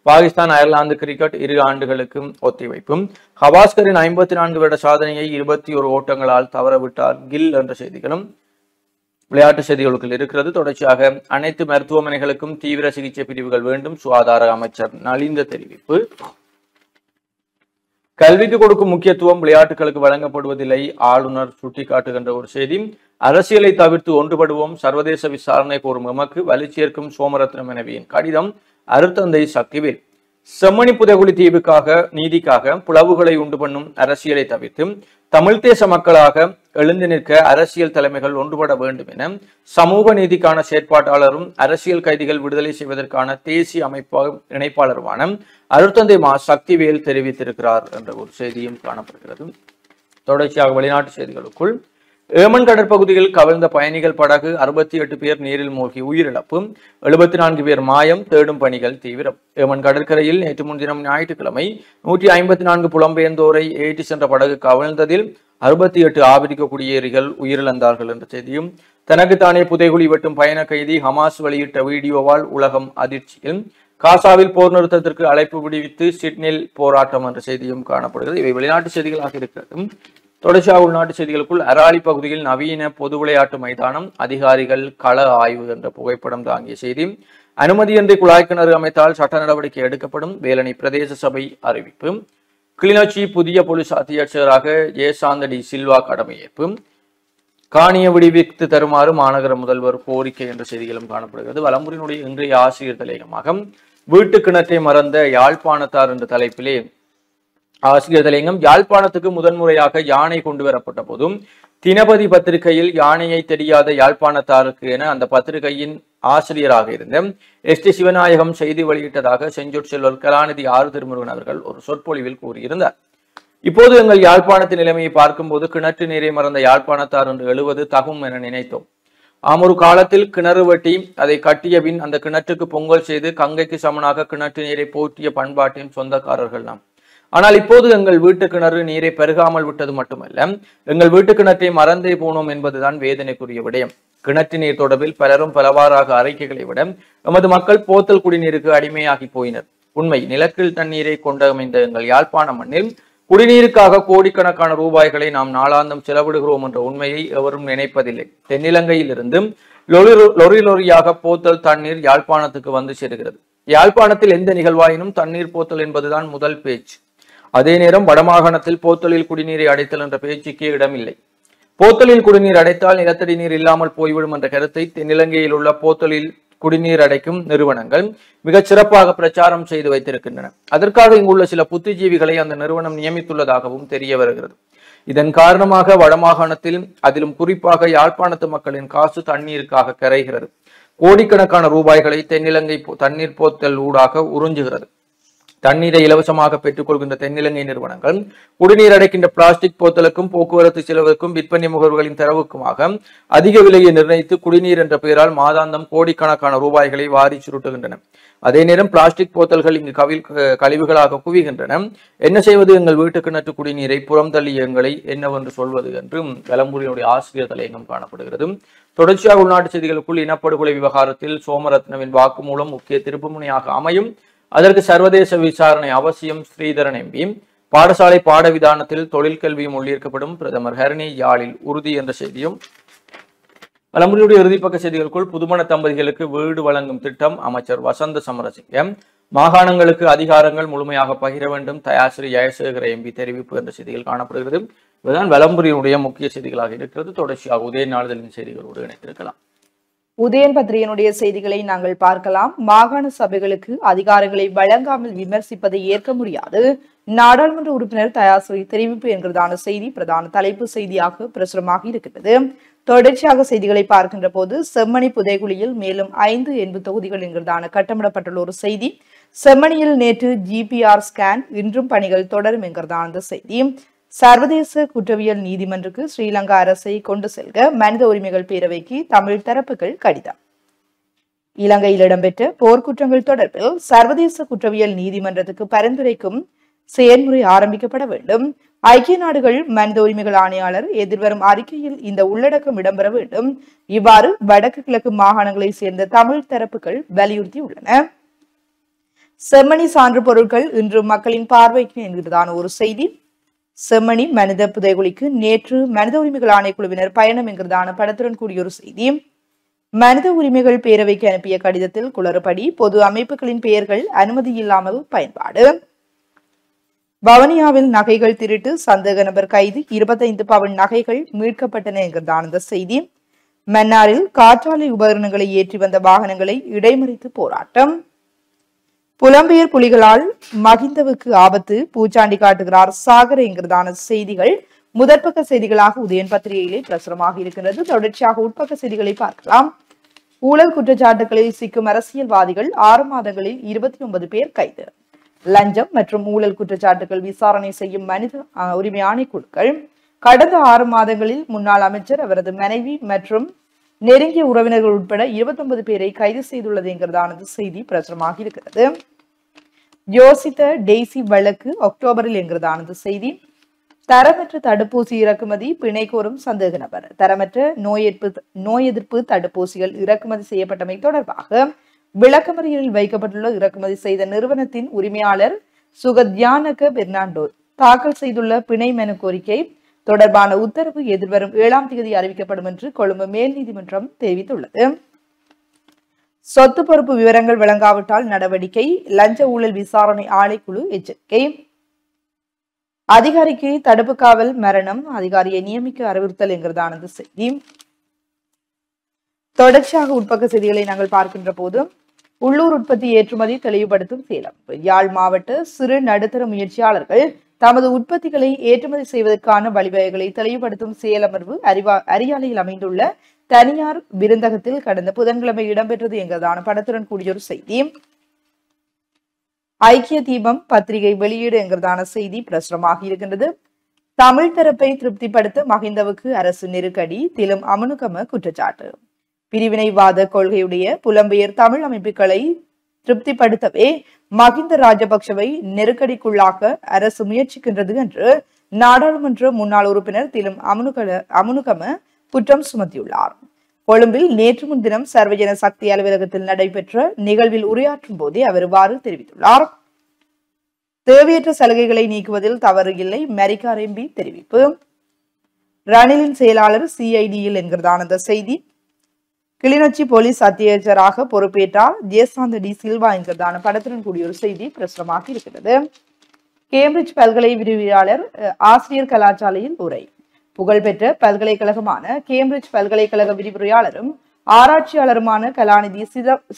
பாகிஸ்தான் அயர்லாந்து கிரிக்கெட் 2 ஆண்டுகளுக்கு ஒத்திவைப்பும். ஹவாஸ்கரின் 54 வருட சாதனையை 21 ஓட்டங்களால் தவறவிட்டார் கில் என்ற செய்திகளும் விளையாட்டு செய்திகளுக்குள் இருக்கிறது. தொடர்ச்சியாக அனைத்து மருத்துவமனைகளுக்கும் தீவிர சிகிச்சை பிரிவுகள் வேண்டும், சுகாதார அமைச்சர் நலிந்த தெரிவிப்பு. கல்விக்கு கொடுக்கும் முக்கியத்துவம் விளையாட்டுகளுக்கு வழங்கப்படுவதில்லை, ஆளுநர் சுட்டிக்காட்டுகின்ற ஒரு செய்தி. அரசியலை தவிர்த்து ஒன்றுபடுவோம், சர்வதேச விசாரணை கோரும் எமக்கு வலி சேர்க்கும் சோமரத்ன மனைவியின் கடிதம். அருத்தந்தை சக்திவேல். செம்மணி புதைகுழி தீவுக்காக நீதிக்காக புலவுகளை உண்டு பண்ணும் அரசியலை தவிர்த்து தமிழ் தேச மக்களாக எழுந்து நிற்க அரசியல் தலைமைகள் ஒன்றுபட வேண்டும் என சமூக நீதிக்கான செயற்பாட்டாளரும் அரசியல் கைதிகள் விடுதலை செய்வதற்கான தேசிய அமைப்பு இணைப்பாளருமான அருத்தந்தை மா சக்திவேல் தெரிவித்திருக்கிறார் என்ற ஒரு செய்தியும் காணப்படுகிறது. தொடர்ச்சியாக வெளிநாட்டு செய்திகளுக்குள் ஏமன் கடற்பகுதியில் கவிழ்ந்த பயணிகள் படகு 68 பேர் நீரில் மூழ்கி உயிரிழப்பு, 74 பேர் மாயம், தேடும் பணிகள் தீவிரம். ஏமன் கடற்கரையில் நேற்று முன்தினம் ஞாயிற்றுக்கிழமை 154 புலம்பெயர்ந்தோரை ஏற்றி சென்ற படகு கவிழ்ந்ததில் 68 ஆபிரிக்க குடியேறிகள் உயிரிழந்தார்கள் என்ற செய்தியும். தனக்குத்தானே புதைகுழி வெட்டும் பயண கைதி ஹமாஸ் வெளியிட்ட வீடியோவால் உலகம் அதிர்ச்சியில். காசாவில் போர் நிறுத்தத்திற்கு அழைப்பு விடுவித்து சிட்னில் போராட்டம் என்ற செய்தியும் காணப்படுகிறது. இவை வெளிநாட்டு செய்திகளாக இருக்கிறது. தொடர்ச்சியாக உள்நாட்டு செய்திகளுக்குள் அராலி பகுதியில் நவீன பொது விளையாட்டு மைதானம், அதிகாரிகள் கள ஆய்வு என்ற புகைப்படம் தாங்கிய செய்தி. அனுமதியின்றி குழாய் கிணறு அமைத்தால் சட்ட நடவடிக்கை எடுக்கப்படும், வேலணை பிரதேச சபை அறிவிப்பு. கிளிநொச்சி புதிய போலீஸ் அத்தியட்சராக ஜெயசாந்த டி சில்வா கடமையேற்பு. காணிய விடுவித்து தருமாறு மாநகர முதல்வர் கோரிக்கை என்ற செய்திகளும் காணப்படுகிறது. வலம்புரியினுடைய இன்றைய ஆசிரியர் தலையங்கமாக வீட்டு கிணற்றை மறந்த யாழ்ப்பாணத்தார் என்ற தலைப்பிலே ஆசிரியர் தலையங்கம். யாழ்ப்பாணத்துக்கு முதன்முறையாக யானை கொண்டு வரப்பட்ட போதும் தினபதி பத்திரிகையில் யானையை தெரியாத யாழ்ப்பாணத்தாருக்கு என அந்த பத்திரிகையின் ஆசிரியராக இருந்த எஸ்.டி. சிவநாயகம் செய்தி வெளியிட்டதாக செஞ்சொற்செல்வர் கலாநிதி ஆறு திருமுருகன் அவர்கள் ஒரு சொற்பொழிவில் கூறியிருந்தார். இப்போது எங்கள் யாழ்ப்பாணத்தின் நிலைமையை பார்க்கும்போது கிணற்று நீரை மறந்த யாழ்ப்பாணத்தார் என்று எழுவது தகும் என நினைத்தோம். ஒரு காலத்தில் கிணறு வெட்டி அதை கட்டிய பின் அந்த கிணற்றுக்கு பொங்கல் செய்து கங்கைக்கு சமனாக கிணற்று நீரை போற்றிய பண்பாட்டின் சொந்தக்காரர்கள் நாம். ஆனால் இப்போது எங்கள் வீட்டு கிணறு நீரை பெருகாமல் விட்டது மட்டுமல்ல, எங்கள் வீட்டு கிணற்றை மறந்தே போனோம் என்பதுதான் வேதனைக்குரிய விடயம். கிணற்று நீர் தொடர்பில் பலரும் பலவாறாக அறிக்கைகளை விட எமது மக்கள் போத்தல் குடிநீருக்கு அடிமையாகி போயினர். உண்மை, நிலக்கீழ் தண்ணீரை கொண்டமைந்த எங்கள் யாழ்ப்பாண மண்ணில் குடிநீருக்காக கோடிக்கணக்கான ரூபாய்களை நாம் நாளாந்தம் செலவிடுகிறோம் என்ற உண்மையை எவரும் நினைப்பதில்லை. தென்னிலங்கையில் இருந்து லொரி லொரியாக போத்தல் தண்ணீர் யாழ்ப்பாணத்துக்கு வந்து சேருகிறது. யாழ்ப்பாணத்தில் எந்த நிகழ்வாயினும் தண்ணீர் போத்தல் என்பதுதான் முதல் பேச்சு. அதே நேரம் வடமாகாணத்தில் போத்தலில் குடிநீரை அடைத்தல் என்ற பேச்சுக்கே இடமில்லை. போத்தலில் குடிநீர் அடைத்தால் நிலத்தடி நீர் இல்லாமல் போய்விடும் என்ற கருத்தை தென்னிலங்கையில் உள்ள போத்தலில் குடிநீர் அடைக்கும் நிறுவனங்கள் மிகச் சிறப்பாக பிரச்சாரம் செய்து வைத்திருக்கின்றன. அதற்காக இங்குள்ள சில புத்திஜீவிகளை அந்த நிறுவனம் நியமித்துள்ளதாகவும் தெரிய வருகிறது. இதன் காரணமாக வடமாகாணத்தில், அதிலும் குறிப்பாக யாழ்ப்பாணத்து மக்களின் காசு தண்ணீருக்காக கரைகிறது. கோடிக்கணக்கான ரூபாய்களை தென்னிலங்கை தண்ணீர் போத்தல் ஊடாக உறிஞ்சுகிறது. தண்ணீரை இலவசமாக பெற்றுக் கொள்கின்ற தென்னிலங்கை நிறுவனங்கள் குடிநீர் அடைக்கின்ற பிளாஸ்டிக் போத்தலுக்கும் போக்குவரத்து செலவுக்கும் விற்பனை முகவர்களின் தரவுக்குமாக அதிக விலையை நிர்ணயித்து குடிநீர் என்ற பெயரால் மாதாந்தம் கோடிக்கணக்கான ரூபாய்களை வாரி சுருட்டுகின்றன. அதே நேரம் பிளாஸ்டிக் போத்தல்கள் இங்கு கழிவுகளாக குவிகின்றன. என்ன செய்வது, எங்கள் வீட்டு கிணற்று குடிநீரை புறம் தள்ளி எங்களை என்னவென்று சொல்வது என்று வலம்புரியினுடைய ஆசிரியர் தலையங்கம் காணப்படுகிறது. தொடர்ச்சியாக உள்நாட்டு செய்திகளுக்குள் இனப்படுகொலை விவகாரத்தில் சோமரத்னவின் வாக்குமூலம் முக்கிய திருப்புமுனையாக அமையும். அதற்கு சர்வதேச விசாரணை அவசியம். ஸ்ரீதரன் எம்பி. பாடசாலை பாடவிதானத்தில் தொழில் கல்வியும் உள்ளீர்க்கப்படும். பிரதமர் ஹரணி யாழில் உறுதி என்ற செய்தியும். வலம்புரியுடைய இறுதிப்பக்க செய்திகளுக்குள் புதுமண தம்பதிகளுக்கு வீடு வழங்கும் திட்டம் அமைச்சர் வசந்த சமரசிங்க. மாகாணங்களுக்கு அதிகாரங்கள் முழுமையாக பகிர வேண்டும். தயாசிரி ஜெயசேகர எம்பி தெரிவிப்பு என்ற செய்திகள் காணப்படுகிறது. இதுதான் வலம்புரியினுடைய முக்கிய செய்திகளாக இருக்கிறது. தொடர்ச்சியாக உதய நாளிதழின் செய்திகளோடு இணைத்திருக்கலாம். உதயன் பத்திரிகையினுடைய செய்திகளை நாங்கள் பார்க்கலாம். மாகாண சபைகளுக்கு அதிகாரங்களை வழங்காமல் விமர்சிப்பதை ஏற்க முடியாது. நாடாளுமன்ற உறுப்பினர் தயாசிரி தெரிவிப்பு என்கிறதான செய்தி பிரதான தலைப்பு செய்தியாக பிரசுரமாக இருக்கிறது. தொடர்ச்சியாக செய்திகளை பார்க்கின்ற போது செம்மணி புதைகுழியில் மேலும் 5 என்பு தொகுதிகள் என்கிறதான கட்டமிடப்பட்டுள்ள ஒரு செய்தி. செம்மணியில் நேற்று GPR ஸ்கேன், இன்றும் பணிகள் தொடரும் என்கிறதான செய்தி. சர்வதேச குற்றவியல் நீதிமன்றக்கு ஸ்ரீலங்கா அரசை கொண்டு செல்க மனித உரிமைகள் பேரவைக்கு தமிழ் தரப்புகள் கடிதம். இலங்கையில் இடம்பெற்ற போர்க்குற்றங்கள் தொடர்பில் சர்வதேச குற்றவியல் நீதிமன்றத்துக்கு பரிந்துரைக்கும் செயல்முறை ஆரம்பிக்கப்பட வேண்டும். ஐக்கிய நாடுகள் மனித உரிமைகள் ஆணையாளர் எதிர்வரும் அறிக்கையில் இந்த உள்ளடக்கம் இடம்பெற வேண்டும். இவ்வாறு வடக்கு கிழக்கு மாகாணங்களை சேர்ந்த தமிழ் தரப்புகள் வலியுறுத்தியுள்ளன. செம்மணி சான்று பொருட்கள் இன்று மக்களின் பார்வைக்கு என்கிறதான ஒரு செய்தி. செம்மணி மனித புதைகுழிக்கு நேற்று மனித உரிமைகள் ஆணைக்குழுவினர் பயணம் என்கிறதான படத்துடன் கூடிய ஒரு செய்தி. மனித உரிமைகள் பேரவைக்கு அனுப்பிய கடிதத்தில் குளறுபடி, பொது அமைப்புகளின் பெயர்கள் அனுமதி இல்லாமல் பயன்பாடு. வவுனியாவில் நகைகள் திருட்டு, சந்தேக நபர் கைது, 25 பவுன் நகைகள் மீட்கப்பட்டன என்கிறதான இந்த செய்தி. மன்னாரில் காற்றாலை உபகரணங்களை ஏற்றி வந்த வாகனங்களை இடைமறித்து போராட்டம். புலம்பெயர் புலிகளால் மகிந்தவுக்கு ஆபத்து, பூச்சாண்டி காட்டுகிறார் சாகர் என்கிறதான செய்திகள் முதற்பக்க செய்திகளாக உதயன் பத்திரிகையிலே பிரசுரமாக இருக்கின்றது. தொடர்ச்சியாக உட்பக்க செய்திகளை பார்க்கலாம். ஊழல் குற்றச்சாட்டுகளில் சிக்கும் அரசியல்வாதிகள் 6 மாதங்களில் 29 பேர் கைது. லஞ்சம் மற்றும் ஊழல் குற்றச்சாட்டுகள் விசாரணை செய்யும் மனித உரிமை ஆணைக்குழுக்கள் கடந்த 6 மாதங்களில் முன்னாள் அமைச்சர், அவரது மனைவி மற்றும் நெருங்கிய உறவினர்கள் உட்பட 29 பேரை கைது செய்துள்ளது என்கிறதான செய்தி பிரசுரமாக இருக்கிறது. யோசித்த டெய்சி வழக்கு அக்டோபரில் என்கிறதான செய்தி. தரமற்ற தடுப்பூசி இறக்குமதி, பிணை கோரும் சந்தேக நபர். தரமற்ற நோய் எதிர்ப்பு தடுப்பூசிகள் இறக்குமதி செய்யப்பட்டமை தொடர்பாக விளக்கமறியலில் வைக்கப்பட்டுள்ள இறக்குமதி செய்த நிறுவனத்தின் உரிமையாளர் சுகத்யானக பெர்னாண்டோ தாக்கல் செய்துள்ள பிணை மனு கோரிக்கை தொடர்பான உத்தரவு எதிர்வரும் 7ஆம் தேதி அறிவிக்கப்படும் என்று கொழும்பு மேல் நீதிமன்றம் தெரிவித்துள்ளது. சொத்து பொறுப்பு விவரங்கள் வழங்காவிட்டால் நடவடிக்கை, லஞ்ச ஊழல் விசாரணை ஆணைக்குழு எச்சரிக்கை. அதிகாரிக்கு தடுப்பு காவல் மரணம், அதிகாரியை நியமிக்க அறிவுறுத்தல் என்கிறதானது செய்தி. தொடர்ச்சியாக உட்பக்க செய்திகளை நாங்கள் பார்க்கின்ற போது உள்ளூர் உற்பத்தி ஏற்றுமதி தெளிவுபடுத்தும் சேலம். யாழ் மாவட்ட சிறு நடுத்தர முயற்சியாளர்கள் தமது உற்பத்திகளை ஏற்றுமதி செய்வதற்கான வழிவகைகளை தெளிவுபடுத்தும் செயலமர்வு அரியாலையில் அமைந்துள்ள தனியார் விருந்தகத்தில் கடந்த புதன்கிழமை இடம்பெற்றது என்கிறதான படத்துடன் கூடிய ஒரு செய்தி. ஐக்கிய தீபம் பத்திரிகை வெளியீடு என்கிறதான செய்தி பிரசுரமாக இருக்கின்றது. தமிழ் தரப்பை திருப்திப்படுத்த மகிந்தவுக்கு அரசு நெருக்கடி, திலும் அமனுகம குற்றச்சாட்டு. பிரிவினைவாத கொள்கையுடைய புலம்பெயர் தமிழ் அமைப்புகளை திருப்திப்படுத்தவே மகிந்த ராஜபக்சவை நெருக்கடிக்குள்ளாக்க அரசு முயற்சிக்கின்றது என்று நாடாளுமன்ற முன்னாள் உறுப்பினர் திலும் அமனுகம குற்றம் சுமத்தியுள்ளார். கொழும்பில் நேற்று முன்தினம் சர்வஜன சக்தி அலுவலகத்தில் நடைபெற்ற நிகழ்வில் உரையாற்றும் போதே அவர் இவ்வாறு தெரிவித்துள்ளார். தேவையற்ற சலுகைகளை நீக்குவதில் தவறு இல்லை, மெரிக்கார் எம்பி தெரிவிப்பு. ரணிலின் செயலாளர் CIDயில் என்கிறதான அந்த செய்தி. கிளிநொச்சி போலீஸ் அத்தியட்சராக பொறுப்பேற்றார் ஜெயசாந்த டி சில்வா என்கிறதான படத்துடன் கூடிய ஒரு செய்தி பிரசுரமாக இருக்கிறது. கேம்பிரிட்ஜ் பல்கலை விரிவுரையாளர் ஆசிரியர் கலாசாலையில் உரை. புகழ்பெற்ற பல்கலைக்கழகமான கேம்பிரிட்ஜ் பல்கலைக்கழக விரிவுரையாளரும் ஆராய்ச்சியாளருமான கலாநிதி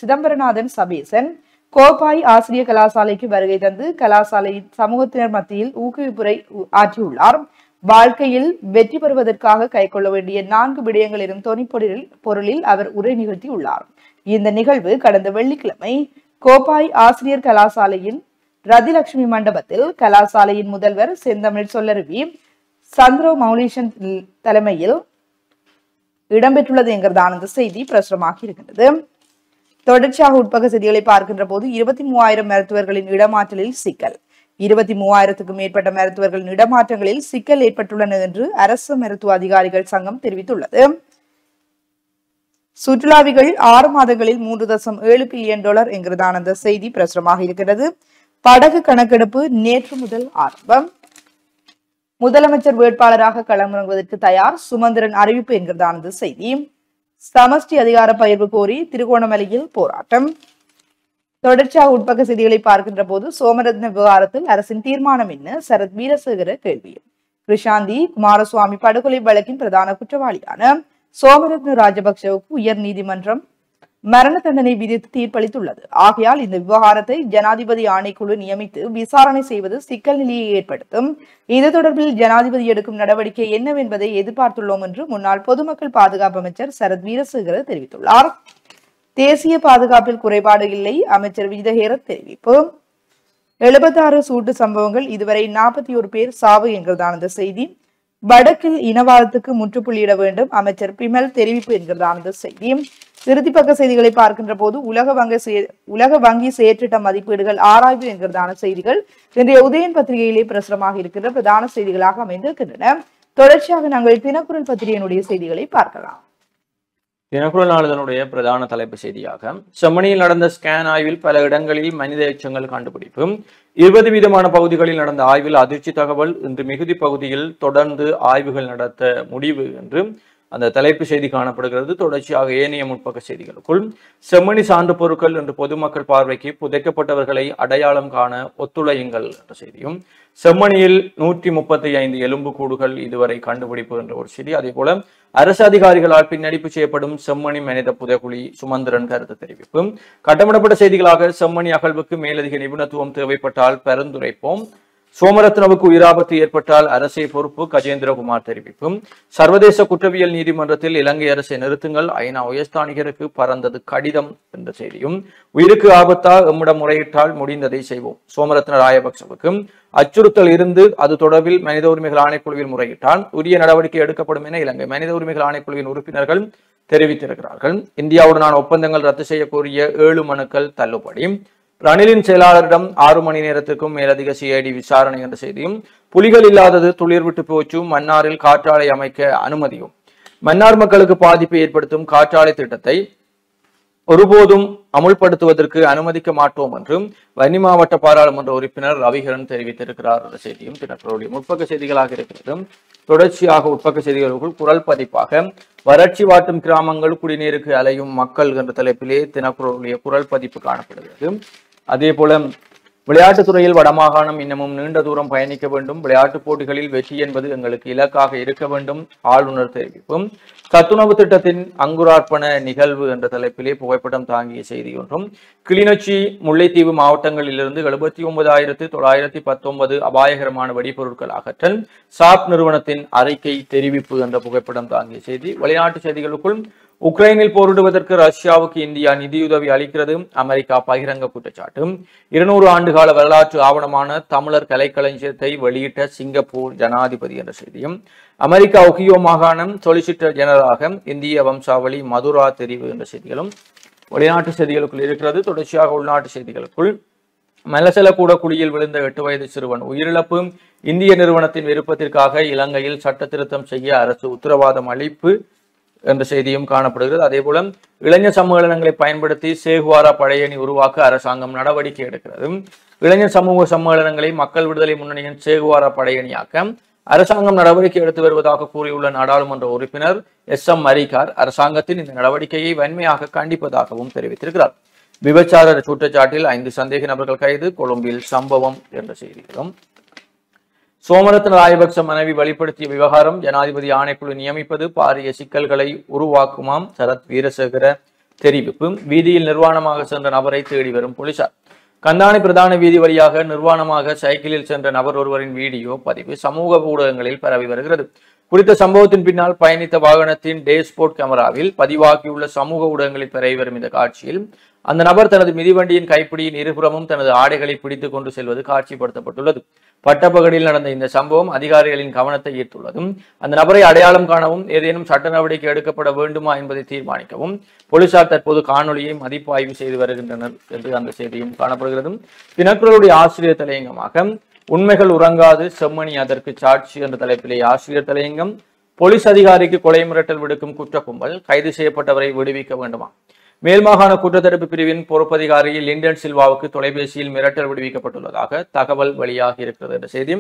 சிதம்பரநாதன் சபேசன் கோப்பாய் ஆசிரியர் கலாசாலைக்கு வருகை தந்து கலாசாலையின் சமூகத்தினர் மத்தியில் ஊக்குவிப்புரை ஆற்றியுள்ளார். வாழ்க்கையில் வெற்றி பெறுவதற்காக கைக்கொள்ள வேண்டிய 4 விடயங்கள் எனும் பொருளில் அவர் உரை நிகழ்த்தியுள்ளார். இந்த நிகழ்வு கடந்த வெள்ளிக்கிழமை கோப்பாய் ஆசிரியர் கலாசாலையின் ரதிலட்சுமி மண்டபத்தில் கலாசாலையின் முதல்வர் செந்தமிழ் சொல்லருவி சந்திரோ மௌலீஷன் தலைமையில் இடம்பெற்றுள்ளது என்கிறதான செய்தி பிரசுரமாக இருக்கின்றது. தொடர்ச்சியாக உட்பக செய்திகளை பார்க்கின்ற போது 23,000 மருத்துவர்களின் இடமாற்றலில் சிக்கல். 23,000க்கும் மேற்பட்ட மருத்துவர்களின் இடமாற்றங்களில் சிக்கல் ஏற்பட்டுள்ளன என்று அரசு மருத்துவ அதிகாரிகள் சங்கம் தெரிவித்துள்ளது. சுற்றுலாவிகள் 6 மாதங்களில் $3.7 பில்லியன் என்கிறதான அந்த செய்தி பிரசுரமாக இருக்கிறது. படகு கணக்கெடுப்பு நேற்று முதல் ஆரம்பம். முதலமைச்சர் வேட்பாளராக களமிறங்குவதற்கு தயார், சுமந்திரன் அறிவிப்பு என்கிறதான அந்த செய்தி. சமஷ்டி அதிகார பகிர்வு கோரி திருகோணமலையில் போராட்டம். தொடர்ச்சியாக உட்பக்க செய்திகளை பார்க்கின்ற போது சோமரத்ன விவகாரத்தில் அரசின் தீர்மானம் என்ன, சரத் வீரசேகர கேள்வி. கிருஷாந்தி குமாரசுவாமி படுகொலை வழக்கின் பிரதான குற்றவாளியான சோமரத்ன ராஜபக்சவுக்கு உயர் நீதிமன்றம் மரண தண்டனை விதித்து தீர்ப்பளித்துள்ளது. ஆகையால் இந்த விவகாரத்தை ஜனாதிபதி ஆணைக்குழு நியமித்து விசாரணை செய்வது சிக்கல் நிலையை ஏற்படுத்தும். இது தொடர்பில் ஜனாதிபதி எடுக்கும் நடவடிக்கை என்னவென்பதை எதிர்பார்த்துள்ளோம் என்று முன்னாள் பொதுமக்கள் பாதுகாப்பு அமைச்சர் சரத் வீரசேகர தெரிவித்துள்ளார். தேசிய பாதுகாப்பில் குறைபாடு இல்லை, அமைச்சர் விஜயஹேர தெரிவிப்பு. 76 சூட்டு சம்பவங்கள், இதுவரை 41 பேர் சாவு என்கிறதான இந்த செய்தி. வடக்கில் இனவாதத்துக்கு முற்றுப்புள்ளியிட வேண்டும், அமைச்சர் பிமல் தெரிவிப்பு என்கிறதான இந்த செய்தி. இறுதிப்பக்க செய்திகளை பார்க்கின்ற போது உலக வங்கி செயற்றிட்ட மதிப்பீடுகள் ஆராய்வு என்கிறதான செய்திகள் இன்றைய உதயன் பத்திரிகையிலே பிரசுரமாக இருக்கின்ற பிரதான செய்திகளாக அமைந்திருக்கின்றன. தொடர்ச்சியாக நாங்கள் தினக்குரல் பத்திரிகையினுடைய செய்திகளை பார்க்கலாம். தினக்குரல் நாளிதழுடைய பிரதான தலைப்பு செய்தியாக செம்மணியில் நடந்த ஸ்கேன் ஆய்வில் பல இடங்களில் மனித எச்சங்கள் கண்டுபிடிப்பு. 20 வீதமான பகுதிகளில் நடந்த ஆய்வில் அதிர்ச்சி தகவல். இன்று மிகுதி பகுதியில் தொடர்ந்து ஆய்வுகள் நடத்த முடிவு என்று அந்த தலைப்பு செய்தி காணப்படுகிறது. தொடர்ச்சியாக ஏனைய முற்பக்க செய்திகளுக்குள் செம்மணி சான்று பொருட்கள் என்று பொதுமக்கள் பார்வைக்கு புதைக்கப்பட்டவர்களை அடையாளம் காண ஒத்துழையுங்கள் என்ற செய்தியும், செம்மணியில் 135 எலும்பு கூடுகள் இதுவரை கண்டுபிடிப்பு என்ற ஒரு செய்தி. அதே போல அரசு அதிகாரிகளால் பின்னடிப்பு செய்யப்படும் செம்மணி மனித புதைகுழி சுமந்திரன் கருத்து தெரிவிப்பு. கட்டமிடப்பட்ட செய்திகளாக செம்மணி அகழ்வுக்கு மேலதிக நிபுணத்துவம் தேவைப்பட்டால் பரிந்துரைப்போம். சோமரத்னவுக்கு உயிராபத்து ஏற்பட்டால் அரசே பொறுப்பு, கஜேந்திரகுமார் தெரிவிப்பும். சர்வதேச குற்றவியல் நீதிமன்றத்தில் இலங்கை அரசை நிறுத்துங்கள், ஐநா உயர்ஸ்தானிகருக்கு பறந்தது கடிதம் என்ற செய்தியும், உயிருக்கு ஆபத்தா எம்மிடம் முறையிட்டால் முடிந்ததை செய்வோம். சோமரத்ன ராயபக்சவுக்கு அச்சுறுத்தல் இருந்து அது தொடர்பில் மனித உரிமைகள் ஆணைக்குழுவில் முறையிட்டால் உரிய நடவடிக்கை எடுக்கப்படும் என இலங்கை மனித உரிமைகள் ஆணைக்குழுவின் உறுப்பினர்கள் தெரிவித்திருக்கிறார்கள். இந்தியாவுடனான ஒப்பந்தங்கள் ரத்து செய்ய கோரிய 7 மனுக்கள் தள்ளுபடி. ரணிலின் செயலாளரிடம் 6 மணி நேரத்திற்கும் மேலதிக சிஐடி விசாரணை என்ற செய்தியும், புலிகள் இல்லாதது துளிர் விட்டு போச்சு, மன்னாரில் காற்றாலை அமைக்க அனுமதியும். மன்னார் மக்களுக்கு பாதிப்பை ஏற்படுத்தும் காற்றாலை திட்டத்தை ஒருபோதும் அமுல்படுத்துவதற்கு அனுமதிக்க மாட்டோம் என்றும் வன்னி மாவட்ட பாராளுமன்ற உறுப்பினர் ரவிகரன் தெரிவித்திருக்கிறார் என்ற செய்தியும் தினக்குரலுடைய முற்பக்க செய்திகளாக இருக்கிறது. தொடர்ச்சியாக உட்பக்க செய்திகளுக்குள் குரல் பதிப்பாக வறட்சி வாட்டும் கிராமங்கள் குடிநீருக்கு அலையும் மக்கள் என்ற தலைப்பிலே தினக்குரலுடைய குரல் பதிப்பு காணப்படுகிறது. அதே போல விளையாட்டுத் துறையில் வடமாகாணம் இன்னமும் நீண்ட தூரம் பயணிக்க வேண்டும், விளையாட்டுப் போட்டிகளில் வெற்றி என்பது எங்களுக்கு இலக்காக இருக்க வேண்டும், ஆளுநர் தெரிவிப்பும். சத்துணவு திட்டத்தின் அங்குரார்ப்பண நிகழ்வு என்ற தலைப்பிலே புகைப்படம் தாங்கிய செய்தி ஒன்றும். கிளிநொச்சி முல்லைத்தீவு மாவட்டங்களிலிருந்து 79,919 அபாயகரமான வெடிபொருட்கள் அகற்றல், சாப் நிறுவனத்தின் அறிக்கை தெரிவிப்பு என்ற புகைப்படம் தாங்கிய செய்தி. விளையாட்டு செய்திகளுக்குள் உக்ரைனில் போரிடுவதற்கு ரஷ்யாவுக்கு இந்தியா நிதியுதவி அளிக்கிறது, அமெரிக்கா பகிரங்க குற்றச்சாட்டு. 200 ஆண்டுகால வரலாற்று ஆவணமான தமிழர் கலைக்களஞ்சியத்தை வெளியிட்ட சிங்கப்பூர் ஜனாதிபதி என்ற செய்தியும், அமெரிக்கா ஒகியோ மாகாணம் சொலிசிட்டர் ஜெனரலாக இந்திய வம்சாவளி மதுரா தெரிவு என்ற செய்திகளும் வெளிநாட்டு செய்திகளுக்குள் இருக்கிறது. தொடர்ச்சியாக உள்நாட்டு செய்திகளுக்குள் மலசல கூட குழியில் விழுந்த 8 வயது சிறுவன் உயிரிழப்பு, இந்திய நிறுவனத்தின் விருப்பத்திற்காக இலங்கையில் சட்ட திருத்தம் செய்ய அரசு உத்தரவாதம் அளிப்பு என்ற செய்தியும் காணப்படுகிறது. அதே போல இளைஞர் சம்மேளனங்களை பயன்படுத்தி சேகுவாரா படையணி உருவாக்க அரசாங்கம் நடவடிக்கை எடுக்கிறது. இளைஞர் சமூக சம்மேளனங்களை மக்கள் விடுதலை முன்னணியின் சேகுவாரா படையணியாக்க அரசாங்கம் நடவடிக்கை எடுத்து வருவதாக கூறியுள்ள நாடாளுமன்ற உறுப்பினர் SM மரிகார் அரசாங்கத்தின் இந்த நடவடிக்கையை வன்மையாக கண்டிப்பதாகவும் தெரிவித்திருக்கிறார். விபச்சார குற்றச்சாட்டில் 5 சந்தேக நபர்கள் கைது, கொழும்பில் சம்பவம் என்ற செய்திகளும். சோமரத்ன ராயபக்ச மனைவி வெளிப்படுத்திய விவகாரம், ஜனாதிபதி ஆணைக்குழு நியமிப்பது பாரிய சிக்கல்களை உருவாக்குமாம், சரத் வீரசேகர தெரிவிப்பு. வீதியில் நிர்வாணமாக சென்ற நபரை தேடி வரும் போலீசார். கந்தானி பிரதான வீதி வழியாக நிர்வாணமாக சைக்கிளில் சென்ற நபர் ஒருவரின் வீடியோ பதிவு சமூக ஊடகங்களில் பரவி வருகிறது. குறித்த சம்பவத்தின் பின்னால் பயணித்த வாகனத்தின் டேஷ்போர்ட் கேமராவில் பதிவாகியுள்ள சமூக ஊடகங்களில் பரவி வரும் இந்த காட்சியில் அந்த நபர் தனது மிதிவண்டியின் கைப்பிடியின் இருபுறமும் தனது ஆடைகளை பிடித்துக் கொண்டு செல்வது காட்சிப்படுத்தப்பட்டுள்ளது. பட்டப்பகலில் நடந்த இந்த சம்பவம் அதிகாரிகளின் கவனத்தை ஈர்த்துள்ளதும் அந்த நபரை அடையாளம் காணவும் ஏதேனும் சட்ட நடவடிக்கை எடுக்கப்பட வேண்டுமா என்பதை தீர்மானிக்கவும் போலீசார் தற்போது காணொலியை மதிப்பாய்வு செய்து வருகின்றனர் என்று அந்த செய்தியும் காணப்படுகிறது. தினக்குரலுடைய ஆசிரியர் தலையங்கமாக உண்மைகள் உறங்காது செம்மணி அதற்கு சாட்சி என்ற தலைப்பிலே ஆசிரியர் தலையங்கம். போலீஸ் அதிகாரிக்கு கொலை மிரட்டல் விடுக்கும் குற்ற கும்பல், கைது செய்யப்பட்டவரை விடுவிக்க வேண்டுமா? மேல்மாகாண குற்றத்தடுப்பு பிரிவின் பொறுப்பதிகாரி லிண்டன் சில்வாவுக்கு தொலைபேசியில் மிரட்டல் விடுவிக்கப்பட்டுள்ளதாக தகவல் வெளியாகி இருக்கிறது என்ற செய்தி.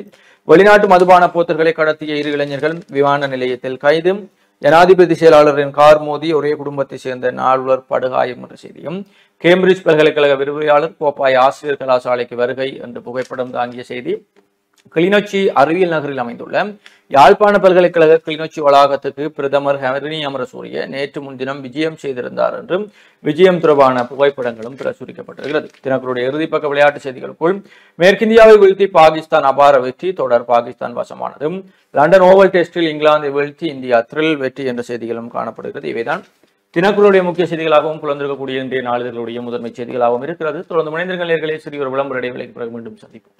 வெளிநாட்டு மதுபான போத்தல்களை கடத்திய 2 இளைஞர்கள் விமான நிலையத்தில் கைது. ஜனாதிபதி செயலாளரின் கார் மோதி ஒரே குடும்பத்தை சேர்ந்த நால்வர் படுகாயம் என்ற செய்தியும். கேம்பிரிட்ஜ் பல்கலைக்கழக விரிவுரையாளர் கோப்பாய் ஆசிரியர் கலாசாலைக்கு வருகை என்று புகைப்படம் தாங்கிய செய்தி. கிளிநொச்சி அறிவியல் நகரில் அமைந்துள்ள யாழ்ப்பாண பல்கலைக்கழக கிளிநொச்சி வளாகத்துக்கு பிரதமர் ஹரணி அமரசூரிய நேற்று முன்தினம் விஜயம் செய்திருந்தார் என்றும் விஜயம் தொடர்பான புகைப்படங்களும் பிரசுரிக்கப்பட்டிருக்கிறது. தினக்குரலுடைய இறுதிப்பக்க விளையாட்டு செய்திகளுக்குள் மேற்கிந்தியாவை வீழ்த்தி பாகிஸ்தான் அபார வெற்றி, தொடர் பாகிஸ்தான் வசமானதும். லண்டன் ஓவல் டெஸ்டில் இங்கிலாந்தை வீழ்த்தி இந்தியா த்ரில் வெற்றி என்ற செய்திகளும் காணப்படுகிறது. இவைதான் தினக்குரலுடைய முக்கிய செய்திகளாகவும் புலந்திருக்கக்கூடிய இன்றைய நாளிதழ்களுடைய முதன்மை செய்திகளாகவும் இருக்கிறது. தொடர்ந்து மனிதர்கள் நேர்களே சிறிய ஒரு விளம்பர இடைவெளிக்கு பிறகு மீண்டும் சந்திப்போம்.